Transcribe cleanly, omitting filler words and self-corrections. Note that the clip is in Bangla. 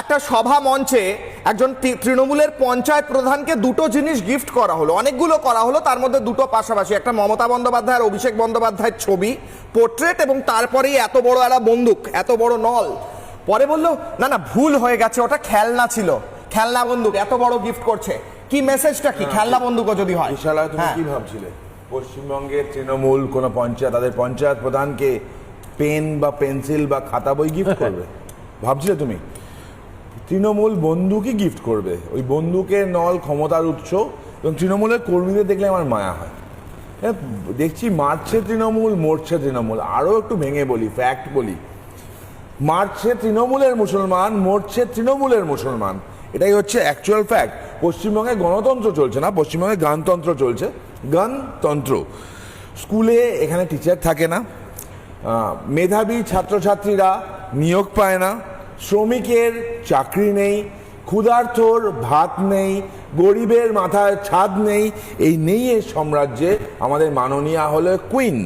একটা সভা মঞ্চে একজন তৃণমূলের পঞ্চায়েত প্রধানকে দুটো জিনিস গিফট করা হলো, অনেকগুলো করা হলো, তার মধ্যে দুটো পাশাপাশি, একটা মমতা বন্দ্যোপাধ্যায় আর অভিষেক বন্দ্যোপাধ্যায়ের ছবি পোর্ট্রেট, এবং তারপরেই এত বড় একটা বন্দুক, এত বড় নল। পরে বললো না না ভুল হয়ে গেছে, ওটা খেলনা ছিল, খেলনা বন্দুক, এত বড় গিফট করছে। কি মেসেজটা কি? খেলনা বন্দুকও যদি হয়। তুমি কি ভাবছিলে পশ্চিমবঙ্গের তৃণমূল কোন পঞ্চায়েত তাদের পঞ্চায়েত প্রধানকে পেন বা পেন্সিল বা খাতা বই গিফট করবে? ভাবছিলে তুমি? তৃণমূল বন্দুকই গিফট করবে। ওই বন্দুকের নল ক্ষমতার উৎস। এবং তৃণমূলের কর্মীদের দেখলে আমার মায়া হয়। দেখছি মারছে তৃণমূল, মরছে তৃণমূল। আরও একটু ভেঙে বলি, ফ্যাক্ট বলি, মারছে তৃণমূলের মুসলমান, মরছে তৃণমূলের মুসলমান। এটাই হচ্ছে অ্যাকচুয়াল ফ্যাক্ট। পশ্চিমবঙ্গে গণতন্ত্র চলছে না, পশ্চিমবঙ্গে গানতন্ত্র চলছে। গানতন্ত্র। স্কুলে এখানে টিচার থাকে না, মেধাবী ছাত্রছাত্রীরা নিয়োগ পায় না, শ্রমিকের চাকরি নেই, ক্ষুধার্তর ভাত নেই, গরিবের মাথায় ছাদ নেই। এই নেই এর সাম্রাজ্যে আমাদের মাননীয়া হলো কুইন।